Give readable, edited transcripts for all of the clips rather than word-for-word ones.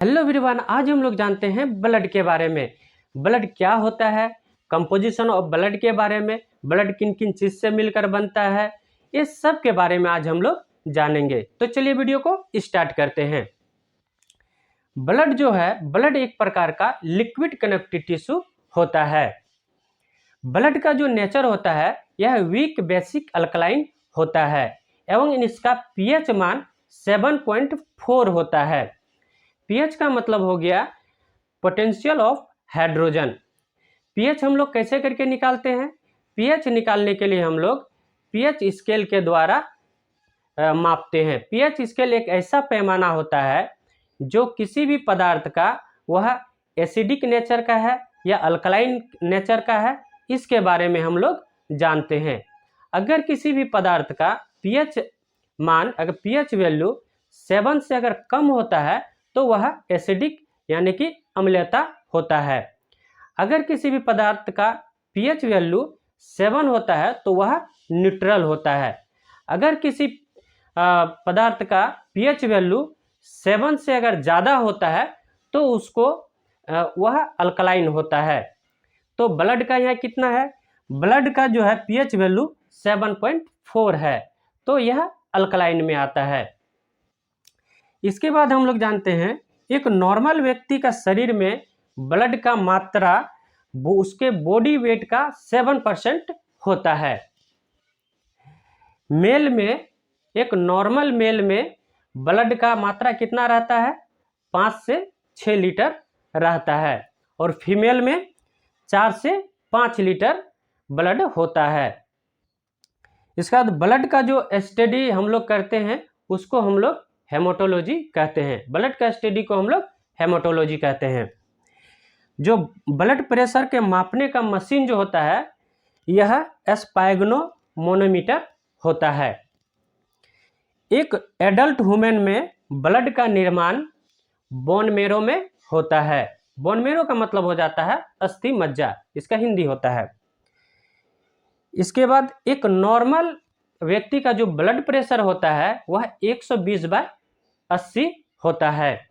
Hello everyone, आज हम लोग जानते हैं ब्लड के बारे में। ब्लड क्या होता है, कंपोजिशन ऑफ ब्लड के बारे में, ब्लड किन किन चीज से मिलकर बनता है, ये सब के बारे में आज हम लोग जानेंगे। तो चलिए वीडियो को स्टार्ट करते हैं। ब्लड जो है, ब्लड एक प्रकार का लिक्विड कनेक्टिव टिश्यू होता है। ब्लड का जो नेचर होता है यह वीक बेसिक अल्कलाइन होता है एवं इसका पीएच मान 7.4 होता है। पीएच का मतलब हो गया पोटेंशियल ऑफ हाइड्रोजन। पीएच हम लोग कैसे करके निकालते हैं? पीएच निकालने के लिए हम लोग पीएच स्केल के द्वारा मापते हैं। पीएच स्केल एक ऐसा पैमाना होता है जो किसी भी पदार्थ का वह एसिडिक नेचर का है या अल्कलाइन नेचर का है, इसके बारे में हम लोग जानते हैं। अगर किसी भी पदार्थ का पीएच मान, अगर पीएच वैल्यू 7 से अगर कम होता है तो वह एसिडिक यानी कि अम्लता होता है। अगर किसी भी पदार्थ का पीएच वैल्यू 7 होता है तो वह न्यूट्रल होता है। अगर किसी पदार्थ का पीएच वैल्यू 7 से अगर ज़्यादा होता है तो उसको वह अल्कलाइन होता है। तो ब्लड का यहाँ कितना है? ब्लड का जो है पीएच वैल्यू 7.4 है, तो यह अल्कलाइन में आता है। इसके बाद हम लोग जानते हैं एक नॉर्मल व्यक्ति का शरीर में ब्लड का मात्रा उसके बॉडी वेट का 7% होता है। मेल में, एक नॉर्मल मेल में ब्लड का मात्रा कितना रहता है? 5 से 6 लीटर रहता है और फीमेल में 4 से 5 लीटर ब्लड होता है। इसके बाद ब्लड का जो स्टडी हम लोग करते हैं उसको हम लोग हेमाटोलॉजी कहते हैं। ब्लड का स्टडी को हम लोग हेमाटोलॉजी कहते हैं। जो ब्लड प्रेशर के मापने का मशीन जो होता है यह स्पाइगनोमोनोमीटर होता है। एक एडल्ट ह्यूमन में ब्लड का निर्माण बोन मेरो में होता है। बोन मेरो का मतलब हो जाता है अस्थि मज्जा, इसका हिंदी होता है। इसके बाद एक नॉर्मल व्यक्ति का जो ब्लड प्रेशर होता है वह 120/80 होता है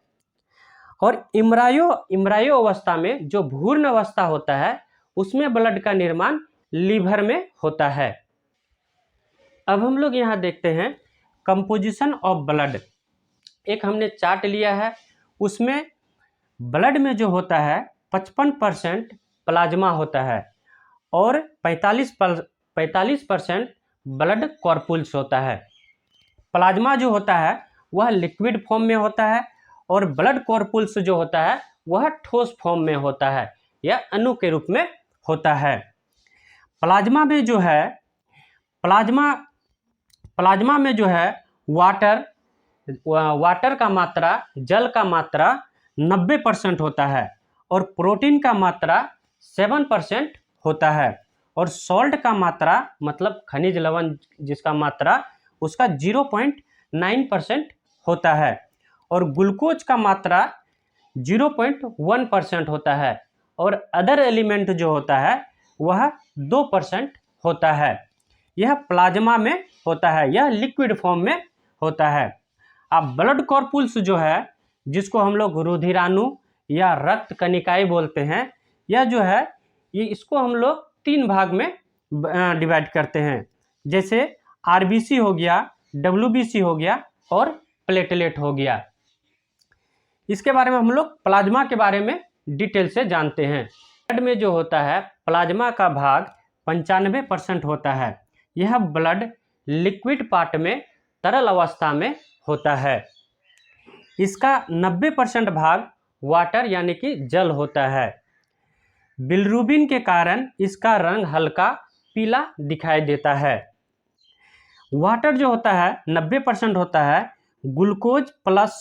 और इम्ब्रायो अवस्था में जो भ्रूण अवस्था होता है उसमें ब्लड का निर्माण लीवर में होता है। अब हम लोग यहाँ देखते हैं कंपोजिशन ऑफ ब्लड। एक हमने चार्ट लिया है, उसमें ब्लड में जो होता है 55% प्लाज्मा होता है और 45% ब्लड कॉर्पुल्स होता है। प्लाज्मा जो होता है वह लिक्विड फॉर्म में होता है और ब्लड कॉर्पुल्स जो होता है वह ठोस फॉर्म में होता है या अणु के रूप में होता है। प्लाज्मा में जो है प्लाज्मा में जो है वाटर का मात्रा, जल का मात्रा 90% होता है और प्रोटीन का मात्रा 7% होता है और सॉल्ट का मात्रा मतलब खनिज लवण जिसका मात्रा उसका 0.9% होता है और ग्लूकोज का मात्रा 0.1% होता है और अदर एलिमेंट जो होता है वह 2% होता है। यह प्लाज्मा में होता है, यह लिक्विड फॉर्म में होता है। अब ब्लड कॉर्पुल्स जो है जिसको हम लोग रुधिराणु या रक्त कणिकाएं बोलते हैं, यह जो है ये इसको हम लोग 3 भाग में डिवाइड करते हैं, जैसे आरबीसी हो गया, डब्ल्यूबीसी हो गया और प्लेटलेट हो गया। इसके बारे में हम लोग प्लाज्मा के बारे में डिटेल से जानते हैं। ब्लड में जो होता है प्लाज्मा का भाग 95% होता है। यह ब्लड लिक्विड पार्ट में तरल अवस्था में होता है। इसका 90% भाग वाटर यानी कि जल होता है। बिलिरुबिन के कारण इसका रंग हल्का पीला दिखाई देता है। वाटर जो होता है 90% होता है। ग्लूकोज प्लस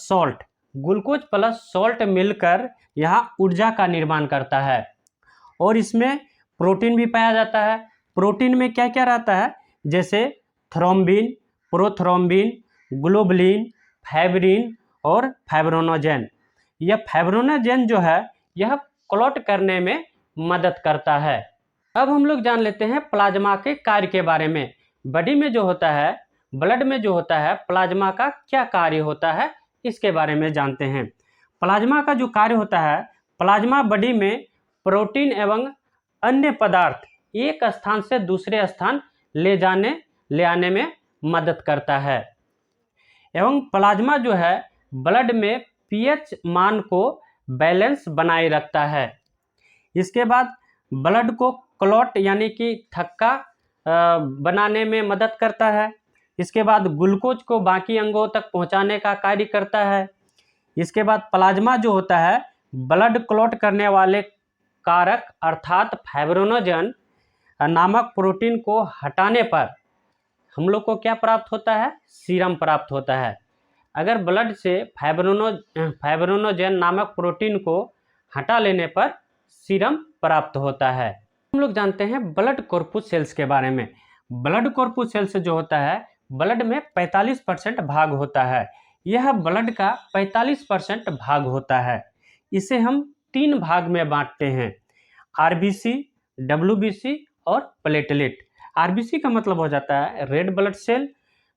सॉल्ट मिलकर यहाँ ऊर्जा का निर्माण करता है और इसमें प्रोटीन भी पाया जाता है। प्रोटीन में क्या क्या रहता है? जैसे थ्रोम्बिन, प्रोथ्रोम्बिन, ग्लोबुलिन, फाइब्रिन और फाइब्रोनोजेन। यह फाइब्रोनोजेन जो है यह क्लॉट करने में मदद करता है। अब हम लोग जान लेते हैं प्लाज्मा के कार्य के बारे में। बॉडी में जो होता है, ब्लड में जो होता है, प्लाज्मा का क्या कार्य होता है इसके बारे में जानते हैं। प्लाज्मा का जो कार्य होता है, प्लाज्मा बॉडी में प्रोटीन एवं अन्य पदार्थ एक स्थान से दूसरे स्थान ले आने में मदद करता है। एवं प्लाज्मा जो है ब्लड में पीएच मान को बैलेंस बनाए रखता है। इसके बाद ब्लड को क्लॉट यानी कि थक्का बनाने में मदद करता है। इसके बाद ग्लूकोज को बाकी अंगों तक पहुंचाने का कार्य करता है। इसके बाद प्लाज्मा जो होता है ब्लड क्लॉट करने वाले कारक अर्थात फाइब्रिनोजन नामक प्रोटीन को हटाने पर हम लोग को क्या प्राप्त होता है? सीरम प्राप्त होता है। अगर ब्लड से फाइब्रिनोजन नामक प्रोटीन को हटा लेने पर सीरम प्राप्त होता है। हम लोग जानते हैं ब्लड कॉर्पुसेल्स के बारे में। ब्लड कॉर्पुसेल्स जो होता है ब्लड में 45% भाग होता है। यह ब्लड का 45% भाग होता है। इसे हम 3 भाग में बांटते हैं, आरबीसी, डब्ल्यूबीसी और प्लेटलेट। आरबीसी का मतलब हो जाता है रेड ब्लड सेल,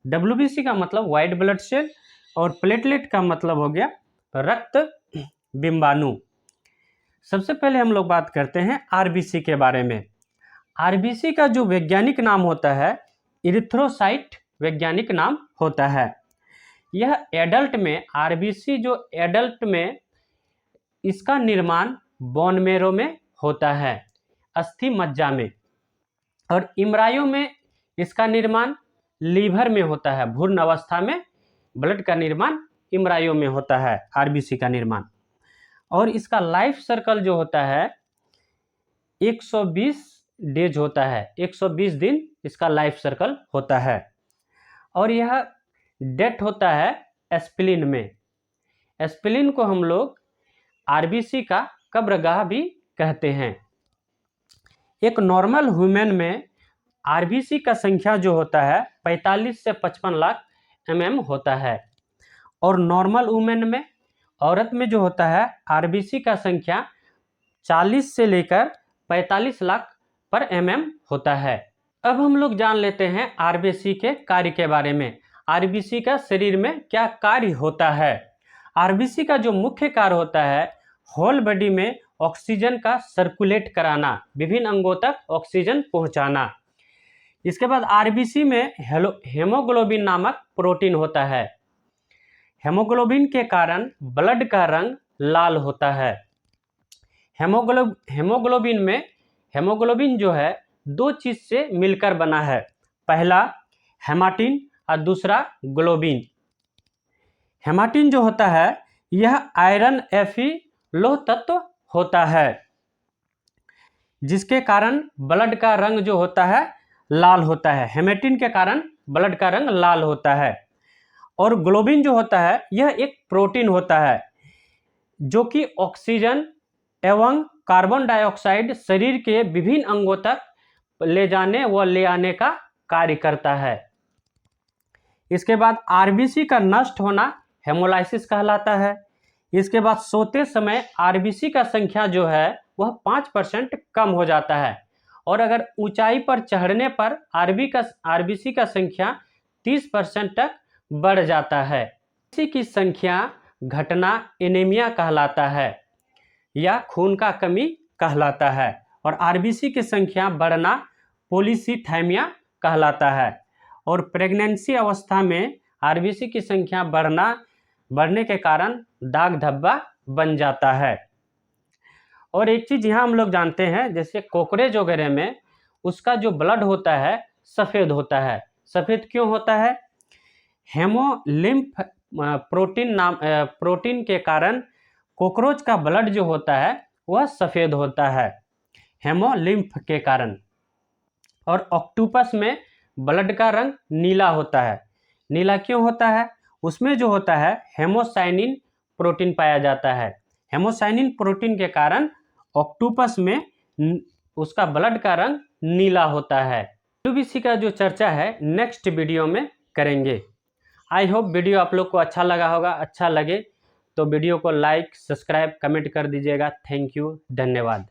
डब्ल्यूबीसी का मतलब व्हाइट ब्लड सेल और प्लेटलेट का मतलब हो गया रक्त बिंबाणु। सबसे पहले हम लोग बात करते हैं आरबीसी के बारे में। आरबीसी का जो वैज्ञानिक नाम होता है इरिथ्रोसाइट वैज्ञानिक नाम होता है। यह एडल्ट में आरबीसी जो एडल्ट में इसका निर्माण बोन मेरो में होता है, अस्थि मज्जा में, और इम्ब्रायो में इसका निर्माण लीवर में होता है। भ्रूण अवस्था में ब्लड का निर्माण इम्ब्रायो में होता है, आरबीसी का निर्माण। और इसका लाइफ सर्कल जो होता है 120 डेज होता है, 120 दिन इसका लाइफ सर्कल होता है। और यह डेथ होता है एस्पिलिन में। एस्पिलिन को हम लोग आरबीसी का कब्रगाह भी कहते हैं। एक नॉर्मल ह्यूमन में आरबीसी का संख्या जो होता है 45 से 55 लाख होता है। और नॉर्मल वुमेन में, औरत में जो होता है आरबीसी का संख्या 40 से लेकर 45 लाख पर होता है। अब हम लोग जान लेते हैं आरबीसी के कार्य के बारे में। आरबीसी का शरीर में क्या कार्य होता है? आरबीसी का जो मुख्य कार्य होता है होल बॉडी में ऑक्सीजन का सर्कुलेट कराना, विभिन्न अंगों तक ऑक्सीजन पहुंचाना। इसके बाद आरबीसी में हेमोग्लोबिन नामक प्रोटीन होता है। हेमोग्लोबिन के कारण ब्लड का रंग लाल होता है। हेमोग्लोबिन जो है 2 चीज से मिलकर बना है, पहला हेमाटिन और दूसरा ग्लोबिन। हेमाटिन जो होता है यह आयरन Fe लौह तत्व होता है, जिसके कारण ब्लड का रंग जो होता है लाल होता है। हेमेटिन के कारण ब्लड का रंग लाल होता है। और ग्लोबिन जो होता है यह एक प्रोटीन होता है जो कि ऑक्सीजन एवं कार्बन डाइऑक्साइड शरीर के विभिन्न अंगों तक ले जाने व ले आने का कार्य करता है। इसके बाद आरबीसी का नष्ट होना हेमोलाइसिस कहलाता है। इसके बाद सोते समय आरबीसी का संख्या जो है वह 5% कम हो जाता है। और अगर ऊंचाई पर चढ़ने पर आरबीसी का संख्या 30% तक बढ़ जाता है। इसी की संख्या घटना एनीमिया कहलाता है या खून का कमी कहलाता है। और आरबीसी की संख्या बढ़ना पॉलीसीथैमिया कहलाता है। और प्रेगनेंसी अवस्था में आरबीसी की संख्या बढ़ने के कारण दाग धब्बा बन जाता है। और एक चीज यहाँ हम लोग जानते हैं, जैसे कॉकरोच वगैरह में उसका जो ब्लड होता है सफ़ेद होता है। सफ़ेद क्यों होता है? हेमोलिम्फ प्रोटीन के कारण कॉकरोच का ब्लड जो होता है वह सफ़ेद होता है, हेमोलिम्फ के कारण। और ऑक्टोपस में ब्लड का रंग नीला होता है। नीला क्यों होता है? उसमें जो होता है हेमोसाइनिन प्रोटीन पाया जाता है। हेमोसाइनिन प्रोटीन के कारण ऑक्टोपस में उसका ब्लड का रंग नीला होता है। डब्ल्यूबीसी का जो चर्चा है नेक्स्ट वीडियो में करेंगे। आई होप वीडियो आप लोग को अच्छा लगा होगा। अच्छा लगे तो वीडियो को लाइक, सब्सक्राइब, कमेंट कर दीजिएगा। थैंक यू, धन्यवाद।